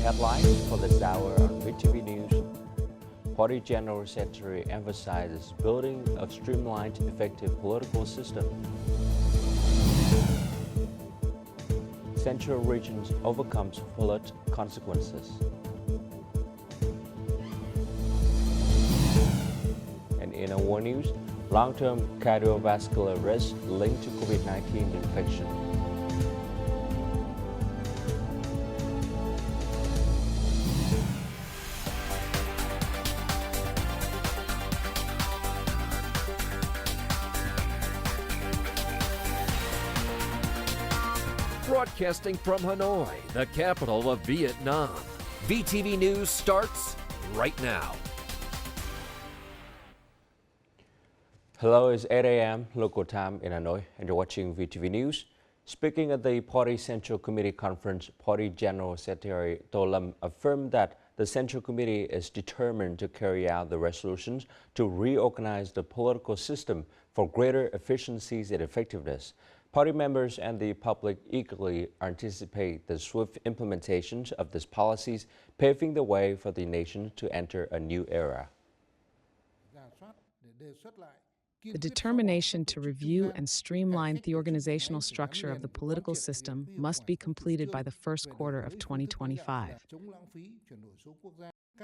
headlines for this hour on VTV News. Party General Secretary emphasizes building a streamlined, effective political system. Central regions overcomes flood consequences. And in our news, long-term cardiovascular risk linked to COVID-19 infection. Broadcasting from Hanoi, the capital of Vietnam. VTV News starts right now. Hello, it's 8 a.m. local time in Hanoi, and you're watching VTV News. Speaking at the Party Central Committee conference, Party General Secretary To Lam affirmed that the Central Committee is determined to carry out the resolutions to reorganize the political system for greater efficiencies and effectiveness. Party members and the public eagerly anticipate the swift implementation of these policies, paving the way for the nation to enter a new era. The determination to review and streamline the organizational structure of the political system must be completed by the first quarter of 2025.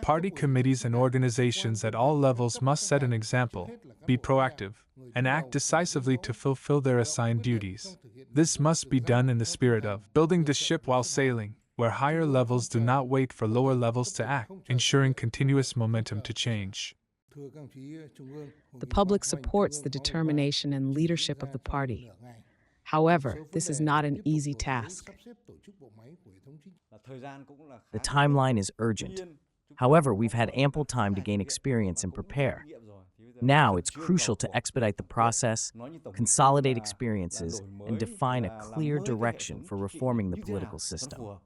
Party committees and organizations at all levels must set an example, be proactive, and act decisively to fulfill their assigned duties. This must be done in the spirit of building the ship while sailing, where higher levels do not wait for lower levels to act, ensuring continuous momentum to change. The public supports the determination and leadership of the party. However, this is not an easy task. The timeline is urgent. However, we've had ample time to gain experience and prepare. Now it's crucial to expedite the process, consolidate experiences, and define a clear direction for reforming the political system.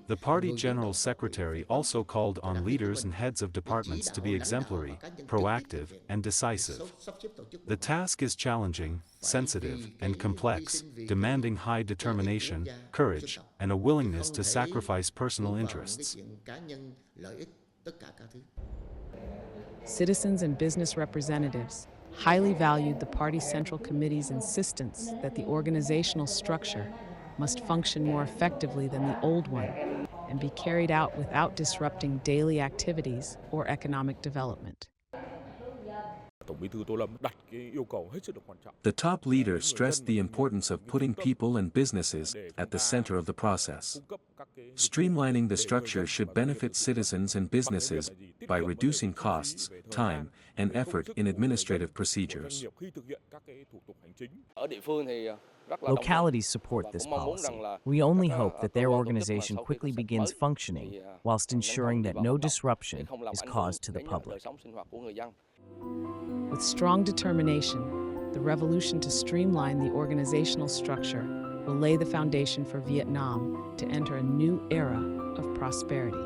The Party General Secretary also called on leaders and heads of departments to be exemplary, proactive, and decisive. The task is challenging, sensitive, and complex, demanding high determination, courage, and a willingness to sacrifice personal interests. Citizens and business representatives highly valued the Party Central Committee's insistence that the organizational structure must function more effectively than the old one and be carried out without disrupting daily activities or economic development. The top leader stressed the importance of putting people and businesses at the center of the process. Streamlining the structure should benefit citizens and businesses by reducing costs, time, and effort in administrative procedures. Localities support this policy. We only hope that their organization quickly begins functioning, whilst ensuring that no disruption is caused to the public. With strong determination, the revolution to streamline the organizational structure will lay the foundation for Vietnam to enter a new era of prosperity.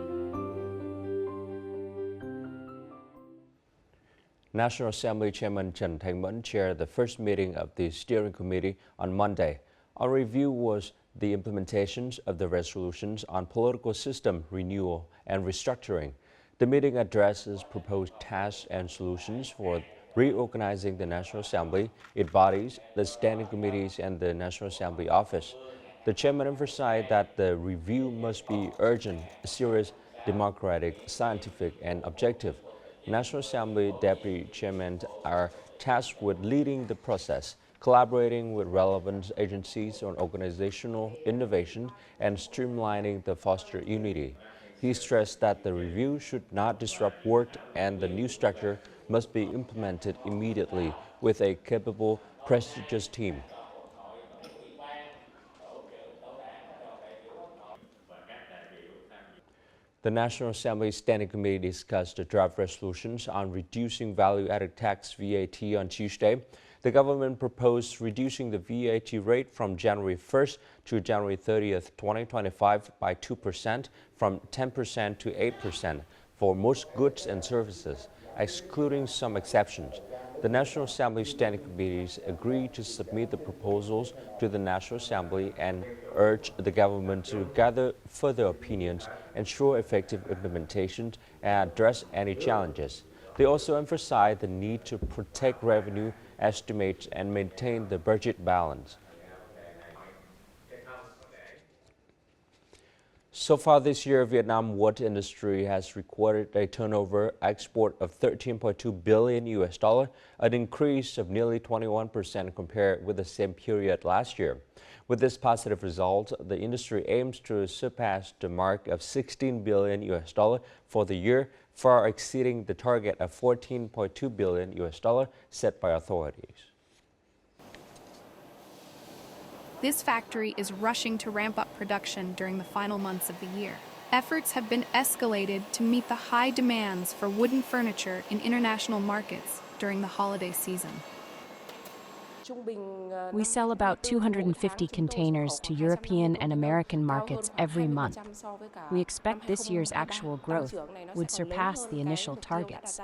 National Assembly Chairman Trần Thanh Mẫn chaired the first meeting of the Steering Committee on Monday. Our review was the implementations of the resolutions on political system renewal and restructuring. The meeting addresses proposed tasks and solutions for reorganizing the National Assembly, its bodies, the standing committees, and the National Assembly office. The chairman emphasized that the review must be urgent, serious, democratic, scientific, and objective. National Assembly deputy chairmen are tasked with leading the process, collaborating with relevant agencies on organizational innovation, and streamlining the foster unity. He stressed that the review should not disrupt work and the new structure must be implemented immediately with a capable, prestigious team. The National Assembly Standing Committee discussed the draft resolutions on reducing value-added tax VAT on Tuesday. The government proposed reducing the VAT rate from January 1st to January 30th, 2025 by 2%, from 10% to 8% for most goods and services, excluding some exceptions. The National Assembly Standing Committees agreed to submit the proposals to the National Assembly and urged the government to gather further opinions, ensure effective implementation, and address any challenges. They also emphasized the need to protect revenue estimates and maintain the budget balance. So far this year, Vietnam wood industry has recorded a turnover export of $13.2 billion US, an increase of nearly 21% compared with the same period last year. With this positive result, the industry aims to surpass the mark of $16 billion US for the year, far exceeding the target of $14.2 billion US set by authorities. This factory is rushing to ramp up production during the final months of the year. Efforts have been escalated to meet the high demands for wooden furniture in international markets during the holiday season. We sell about 250 containers to European and American markets every month. We expect this year's actual growth would surpass the initial targets.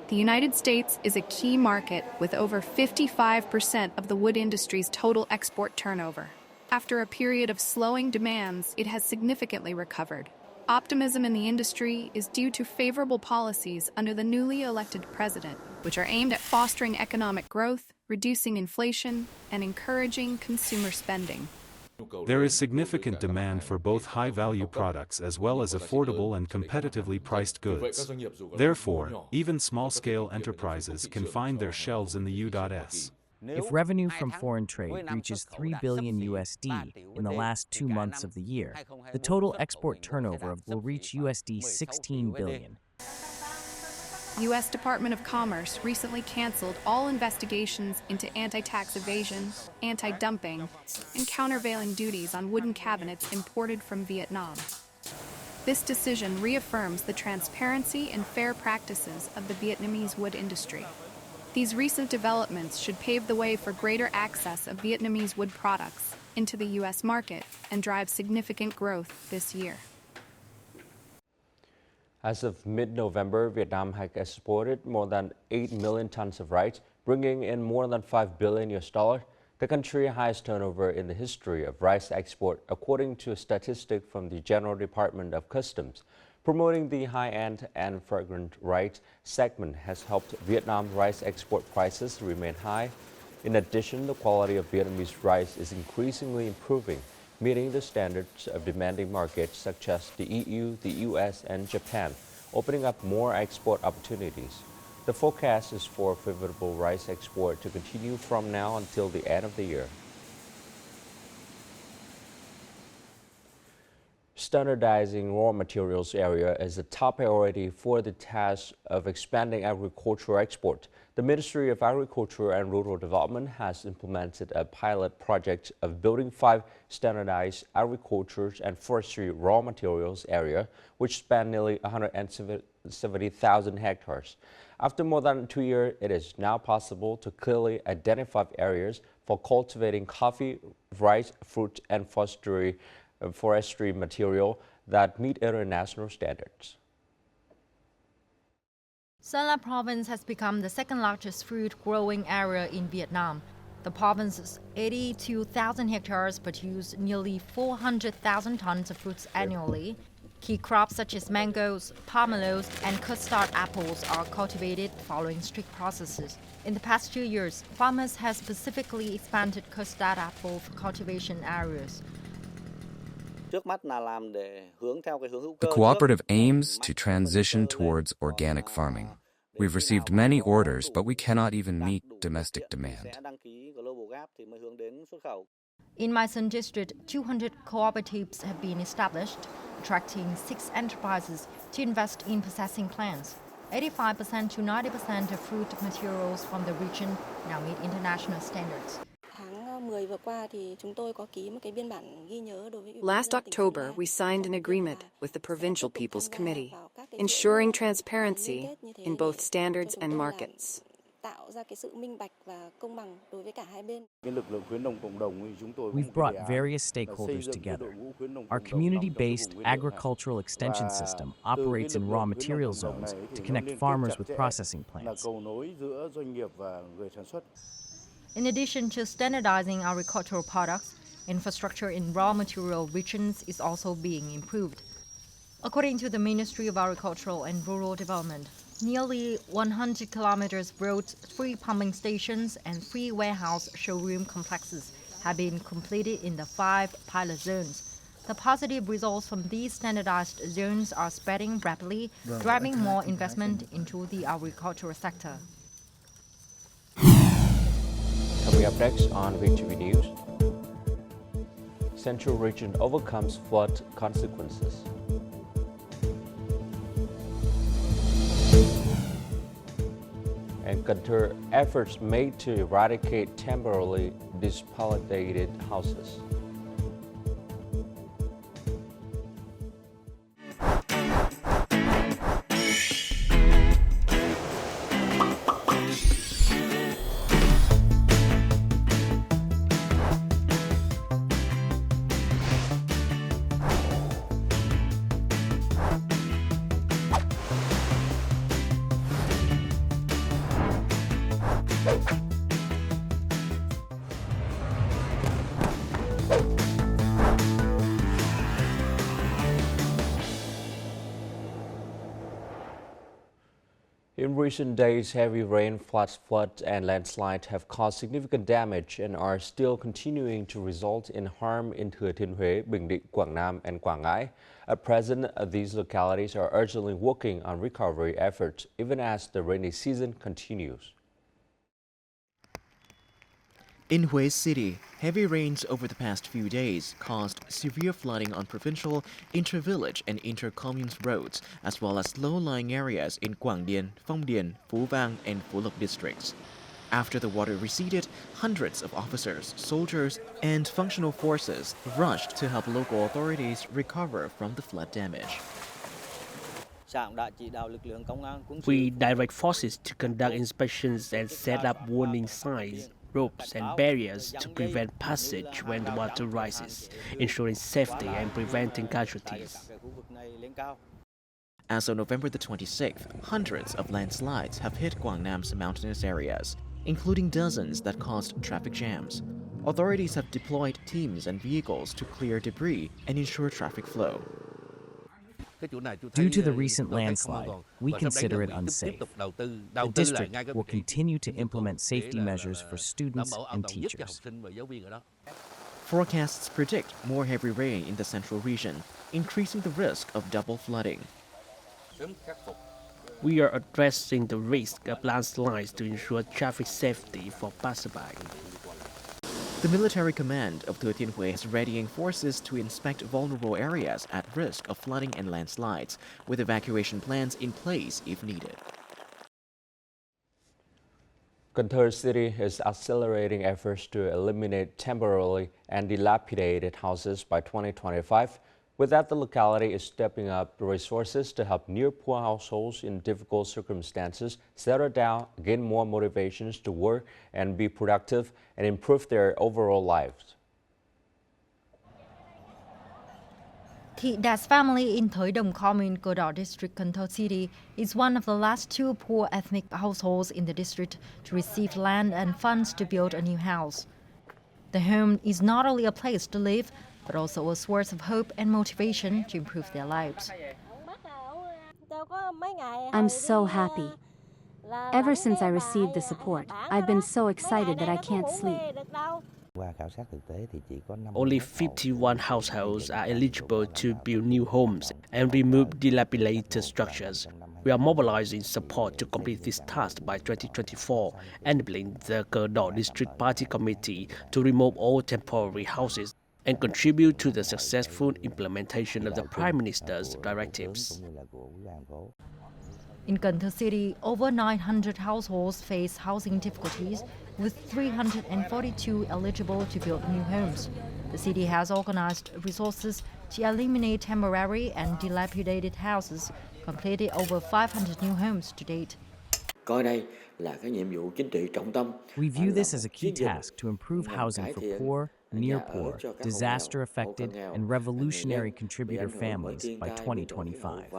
The United States is a key market with over 55% of the wood industry's total export turnover. After a period of slowing demands, it has significantly recovered. Optimism in the industry is due to favorable policies under the newly elected president, which are aimed at fostering economic growth, reducing inflation, and encouraging consumer spending. There is significant demand for both high-value products as well as affordable and competitively priced goods. Therefore, even small-scale enterprises can find their shelves in the U.S. If revenue from foreign trade reaches $3 billion USD in the last 2 months of the year, the total export turnover will reach USD 16 billion. U.S. Department of Commerce recently canceled all investigations into anti-tax evasion, anti-dumping, and countervailing duties on wooden cabinets imported from Vietnam. This decision reaffirms the transparency and fair practices of the Vietnamese wood industry. These recent developments should pave the way for greater access of Vietnamese wood products into the U.S. market and drive significant growth this year. As of mid-November, Vietnam has exported more than 8 million tons of rice, bringing in more than $5 billion US, the country's highest turnover in the history of rice export, according to a statistic from the General Department of Customs. Promoting the high-end and fragrant rice segment has helped Vietnam rice export prices remain high. In addition, the quality of Vietnamese rice is increasingly improving, meeting the standards of demanding markets such as the EU, the US, and Japan, opening up more export opportunities. The forecast is for favorable rice export to continue from now until the end of the year. Standardizing raw materials area is a top priority for the task of expanding agricultural export. The Ministry of Agriculture and Rural Development has implemented a pilot project of building 5 standardized agriculture and forestry raw materials area, which span nearly 170,000 hectares. After more than 2 years, it is now possible to clearly identify areas for cultivating coffee, rice, fruit, and forestry material that meet international standards. Sơn La province has become the second largest fruit growing area in Vietnam. The province's 82,000 hectares produce nearly 400,000 tons of fruits annually. Key crops such as mangoes, pomelos, and custard apples are cultivated following strict processes. In the past 2 years, farmers have specifically expanded custard apple cultivation areas. The cooperative aims to transition towards organic farming. We've received many orders, but we cannot even meet domestic demand. In My Son district, 200 cooperatives have been established, attracting 6 enterprises to invest in processing plants. 85% to 90% of fruit materials from the region now meet international standards. Last October, we signed an agreement with the Provincial People's Committee, ensuring transparency in both standards and markets. We've brought various stakeholders together. Our community-based agricultural extension system operates in raw material zones to connect farmers with processing plants. In addition to standardizing agricultural products, infrastructure in raw material regions is also being improved. According to the Ministry of Agricultural and Rural Development, nearly 100 kilometers roads, 3 pumping stations, and 3 warehouse showroom complexes have been completed in the 5 pilot zones. The positive results from these standardized zones are spreading rapidly, driving more investment into the agricultural sector. Coming up next on VTV News, Central Region overcomes flood consequences. And counter efforts made to eradicate temporarily dilapidated houses. In recent days, heavy rain, floods, and landslides have caused significant damage and are still continuing to result in harm in Thừa Thiên Huế, Bình Định, Quảng Nam, and Quảng Ngãi. At present, these localities are urgently working on recovery efforts, even as the rainy season continues. In Hue City, heavy rains over the past few days caused severe flooding on provincial, inter-village and inter-commune roads, as well as low-lying areas in Quảng Điền, Phong Điền, Phú Vang and Phú Lộc districts. After the water receded, hundreds of officers, soldiers and functional forces rushed to help local authorities recover from the flood damage. We direct forces to conduct inspections and set up warning signs, ropes and barriers to prevent passage when the water rises, ensuring safety and preventing casualties. As of November the 26th, hundreds of landslides have hit Guangnam's mountainous areas, including dozens that caused traffic jams. Authorities have deployed teams and vehicles to clear debris and ensure traffic flow. Due to the recent landslide, we consider it unsafe. The district will continue to implement safety measures for students and teachers. Forecasts predict more heavy rain in the central region, increasing the risk of double flooding. We are addressing the risk of landslides to ensure traffic safety for passersby. The military command of Thừa Thiên Huế is readying forces to inspect vulnerable areas at risk of flooding and landslides, with evacuation plans in place if needed. Cần Thơ City is accelerating efforts to eliminate temporarily and dilapidated houses by 2025. With that, the locality is stepping up resources to help near-poor households in difficult circumstances settle down, gain more motivations to work and be productive, and improve their overall lives. Thị Đạt family in Thới Đồng Commune, Cờ Đỏ district, Cần Thơ City, is one of the last 2 poor ethnic households in the district to receive land and funds to build a new house. The home is not only a place to live, but also a source of hope and motivation to improve their lives. I'm so happy. Ever since I received the support, I've been so excited that I can't sleep. Only 51 households are eligible to build new homes and remove dilapidated structures. We are mobilizing support to complete this task by 2024, enabling the Cờ Đỏ District Party Committee to remove all temporary houses and contribute to the successful implementation of the Prime Minister's directives. In Cần Thơ City, over 900 households face housing difficulties, with 342 eligible to build new homes. The city has organized resources to eliminate temporary and dilapidated houses, completed over 500 new homes to date. We view this as a key task to improve housing for poor, near poor, disaster-affected, and revolutionary contributor families by 2025.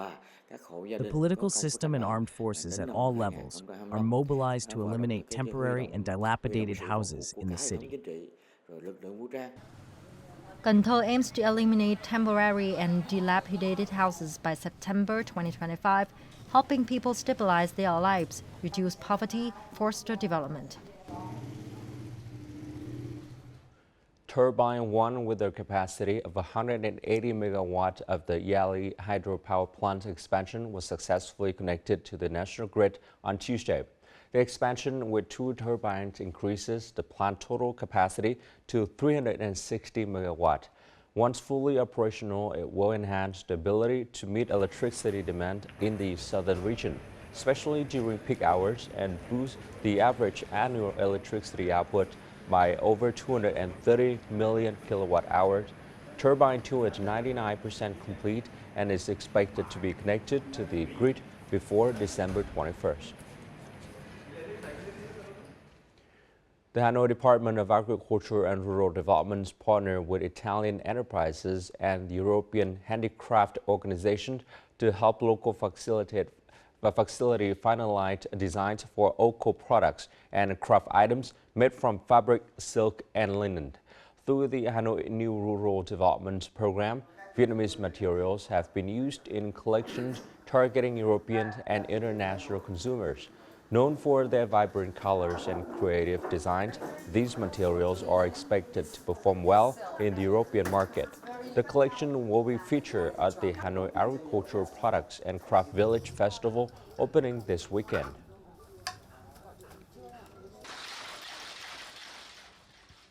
The political system and armed forces at all levels are mobilized to eliminate temporary and dilapidated houses in the city. Cần Thơ aims to eliminate temporary and dilapidated houses by September 2025, helping people stabilize their lives, reduce poverty, foster development. Turbine 1 with a capacity of 180 megawatt of the Yali hydropower plant expansion was successfully connected to the national grid on Tuesday. The expansion with 2 turbines increases the plant total capacity to 360 megawatt. Once fully operational, it will enhance the ability to meet electricity demand in the southern region, especially during peak hours, and boost the average annual electricity output by over 230 million kilowatt hours. Turbine 2 is 99% complete and is expected to be connected to the grid before December 21st. The Hanoi Department of Agriculture and Rural Development partnered with Italian enterprises and the European Handicraft Organization to help local facility finalize designs for OCO products and craft items made from fabric, silk, and linen. Through the Hanoi New Rural Development Program, Vietnamese materials have been used in collections targeting European and international consumers. Known for their vibrant colors and creative designs, these materials are expected to perform well in the European market. The collection will be featured at the Hanoi Agricultural Products and Craft Village Festival opening this weekend.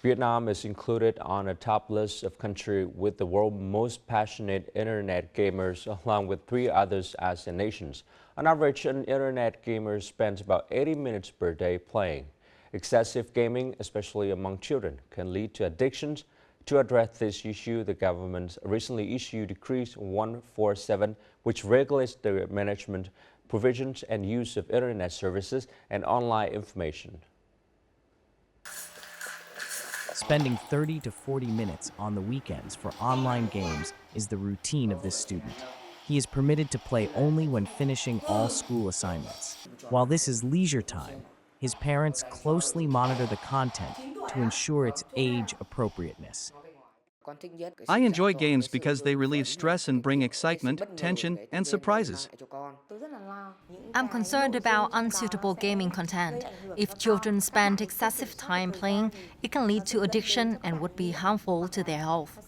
Vietnam is included on a top list of countries with the world's most passionate internet gamers, along with 3 others ASEAN nations. On average, an internet gamer spends about 80 minutes per day playing. Excessive gaming, especially among children, can lead to addictions. To address this issue, the government recently issued Decree 147, which regulates the management, provisions, and use of internet services and online information. Spending 30 to 40 minutes on the weekends for online games is the routine of this student. He is permitted to play only when finishing all school assignments. While this is leisure time, his parents closely monitor the content to ensure its age appropriateness. I enjoy games because they relieve stress and bring excitement, tension, and surprises. I'm concerned about unsuitable gaming content. If children spend excessive time playing, it can lead to addiction and would be harmful to their health.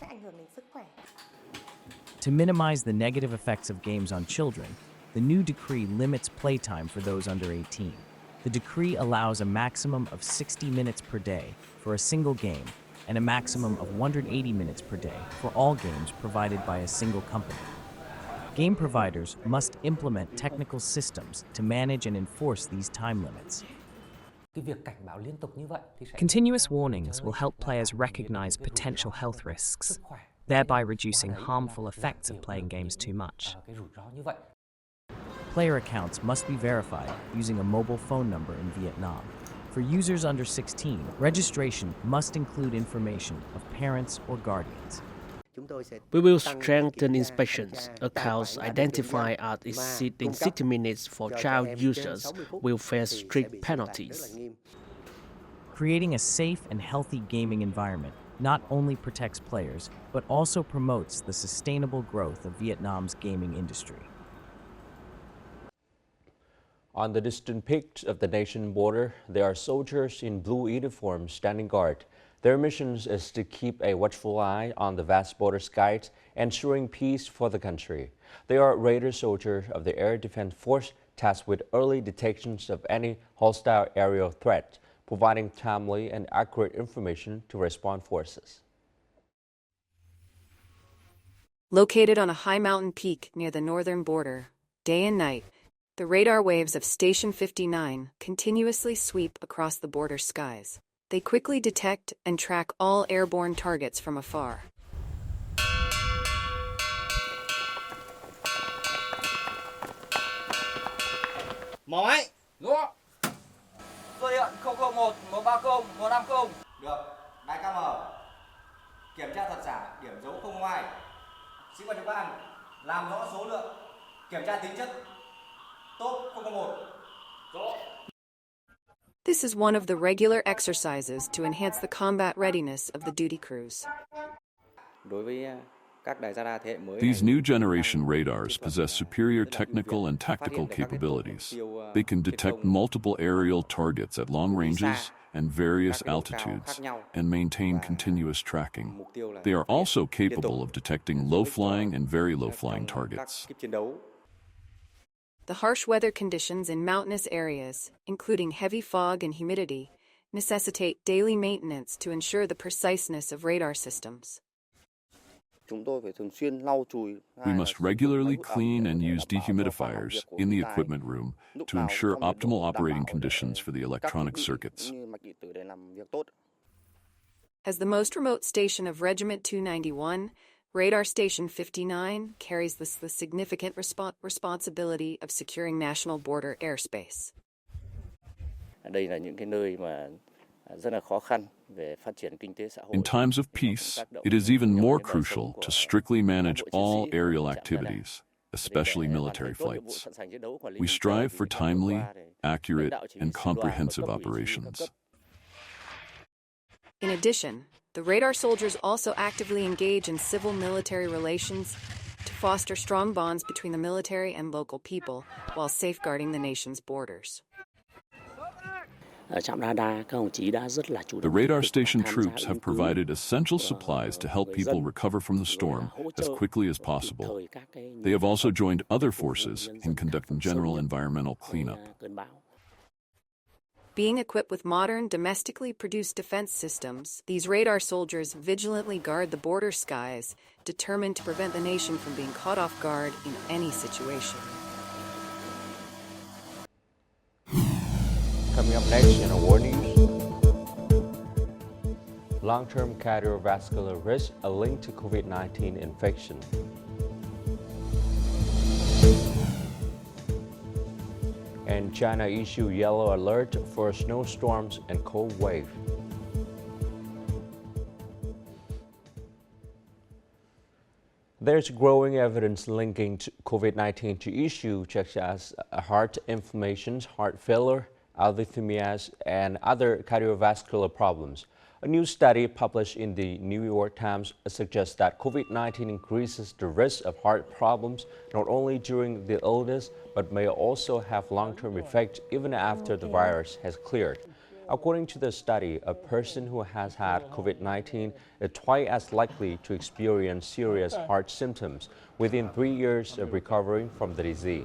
To minimize the negative effects of games on children, the new decree limits playtime for those under 18. The decree allows a maximum of 60 minutes per day for a single game and a maximum of 180 minutes per day for all games provided by a single company. Game providers must implement technical systems to manage and enforce these time limits. Continuous warnings will help players recognize potential health risks, thereby reducing harmful effects of playing games too much. Player accounts must be verified using a mobile phone number in Vietnam. For users under 16, registration must include information of parents or guardians. We will strengthen inspections. Accounts identified as exceeding 60 minutes for child users will face strict penalties. Creating a safe and healthy gaming environment not only protects players, but also promotes the sustainable growth of Vietnam's gaming industry. On the distant peaks of the nation border, there are soldiers in blue uniforms standing guard. Their mission is to keep a watchful eye on the vast border skies, ensuring peace for the country. They are Raider soldiers of the Air Defense Force tasked with early detections of any hostile aerial threat, providing timely and accurate information to response forces. Located on a high mountain peak near the northern border, day and night, the radar waves of Station 59 continuously sweep across the border skies. They quickly detect and track all airborne targets from afar. Xuất hiện 001 130 150. Được. Đài KM. Kiểm tra thật giả, điểm dấu không ngoài. Sĩ quan trực ban làm rõ số lượng, kiểm tra tính chất. Tốt 001. Rõ. This is one of the regular exercises to enhance the combat readiness of the duty crews. Đối với các đài radar thế hệ mới, These new generation radars possess superior technical and tactical capabilities. They can detect multiple aerial targets at long ranges and various altitudes and maintain continuous tracking. They are also capable of detecting low-flying and very low-flying targets. The harsh weather conditions in mountainous areas, including heavy fog and humidity, necessitate daily maintenance to ensure the preciseness of radar systems. We must regularly clean and use dehumidifiers in the equipment room to ensure optimal operating conditions for the electronic circuits. As the most remote station of Regiment 291, Radar Station 59 carries the significant responsibility of securing national border airspace. In times of peace, it is even more crucial to strictly manage all aerial activities, especially military flights. We strive for timely, accurate, and comprehensive operations. In addition, the radar soldiers also actively engage in civil-military relations to foster strong bonds between the military and local people while safeguarding the nation's borders. The radar station troops have provided essential supplies to help people recover from the storm as quickly as possible. They have also joined other forces in conducting general environmental cleanup. Being equipped with modern, domestically produced defense systems, these radar soldiers vigilantly guard the border skies, determined to prevent the nation from being caught off guard in any situation. Coming up next in our world news, long-term cardiovascular risk, a link to COVID-19 infection. And China issue yellow alert for snowstorms and cold wave. There's growing evidence linking COVID-19 to issues such as heart inflammation, heart failure, arrhythmias, and other cardiovascular problems. A new study published in the New York Times suggests that COVID-19 increases the risk of heart problems not only during the illness, but may also have long-term effects even after the virus has cleared. According to the study, a person who has had COVID-19 is twice as likely to experience serious heart symptoms within 3 years of recovering from the disease.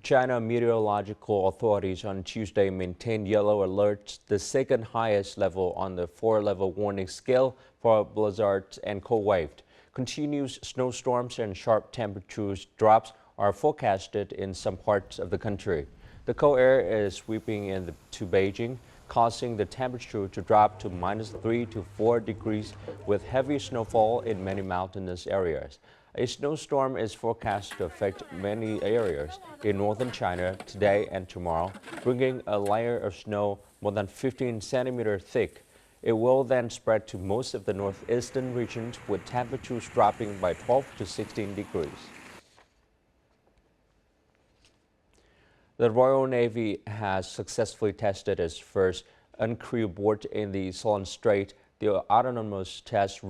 China meteorological authorities on Tuesday maintained yellow alerts, the second highest level on the 4-level warning scale for blizzards and cold wave. Continuous snowstorms and sharp temperature drops are forecasted in some parts of the country. The cold air is sweeping to Beijing, causing the temperature to drop to -3 to 4 degrees with heavy snowfall in many mountainous areas. A snowstorm is forecast to affect many areas in northern China today and tomorrow, bringing a layer of snow more than 15 centimeters thick. It will then spread to most of the northeastern regions with temperatures dropping by 12 to 16 degrees. The Royal Navy has successfully tested its first uncrewed board in the Solent Strait. The autonomous test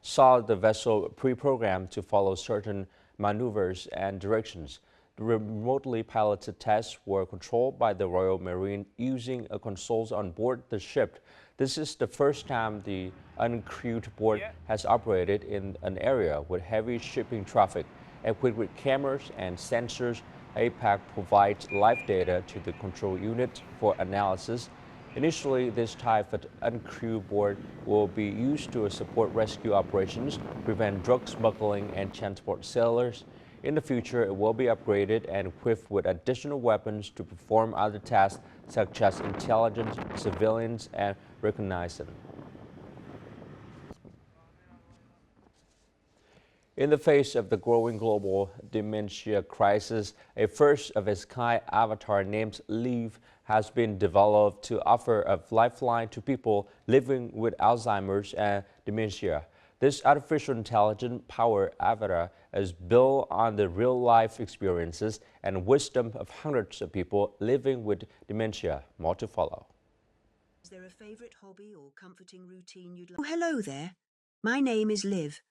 saw the vessel pre-programmed to follow certain maneuvers and directions. The remotely piloted tests were controlled by the Royal Marine using a console on board the ship. This is the first time the uncrewed board has operated in an area with heavy shipping traffic. Equipped with cameras and sensors, APAC provides live data to the control unit for analysis. Initially, this type of uncrewed board will be used to support rescue operations, prevent drug smuggling, and transport sailors. In the future, it will be upgraded and equipped with additional weapons to perform other tasks such as intelligence, surveillance, and reconnaissance. In the face of the growing global dementia crisis, a first-of-its-kind avatar named Liv has been developed to offer a lifeline to people living with Alzheimer's and dementia. This artificial intelligence-powered avatar is built on the real-life experiences and wisdom of hundreds of people living with dementia. More to follow. Is there a favorite hobby or comforting routine you'd like? Oh, hello there. My name is Liv.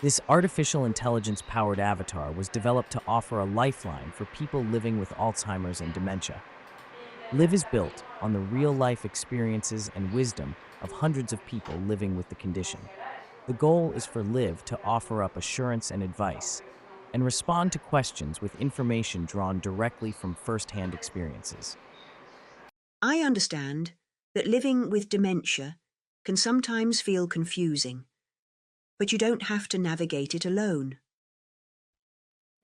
This artificial intelligence-powered avatar was developed to offer a lifeline for people living with Alzheimer's and dementia. Liv is built on the real-life experiences and wisdom of hundreds of people living with the condition. The goal is for Liv to offer up assurance and advice and respond to questions with information drawn directly from first-hand experiences. I understand that living with dementia can sometimes feel confusing, but you don't have to navigate it alone.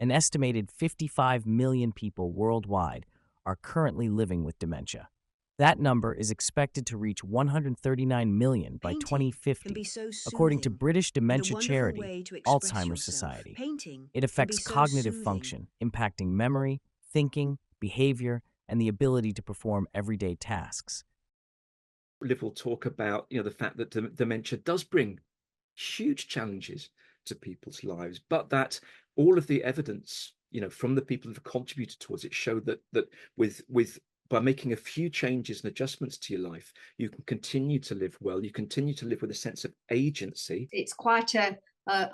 An estimated 55 million people worldwide are currently living with dementia. That number is expected to reach 139 million by 2050, according to British dementia charity, Alzheimer's Society. It affects cognitive function, impacting memory, thinking, behavior, and the ability to perform everyday tasks. Liv will talk about, the fact that dementia does bring huge challenges to people's lives, but that all of the evidence, from the people who have contributed towards it show that by making a few changes and adjustments to your life, you can continue to live well, you continue to live with a sense of agency. It's quite a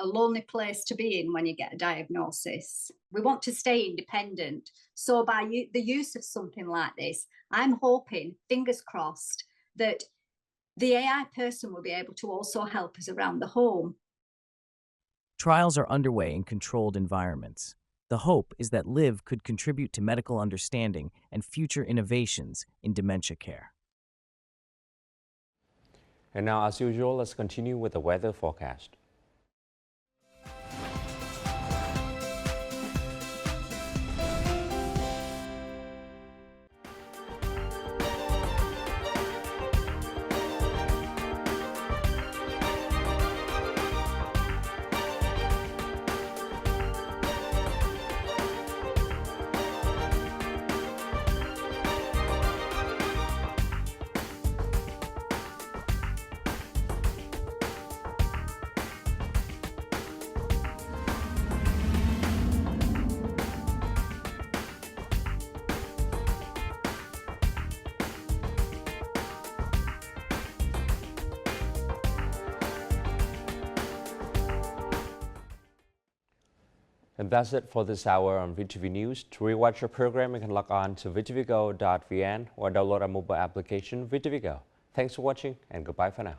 lonely place to be in when you get a diagnosis. We want to stay independent. So by the use of something like this, I'm hoping, fingers crossed, that the AI person will be able to also help us around the home. Trials are underway in controlled environments. The hope is that Liv could contribute to medical understanding and future innovations in dementia care. And now, as usual, let's continue with the weather forecast. And that's it for this hour on VTV News. To rewatch our program, you can log on to VTVgo.vn or download our mobile application VTVgo. Thanks for watching and goodbye for now.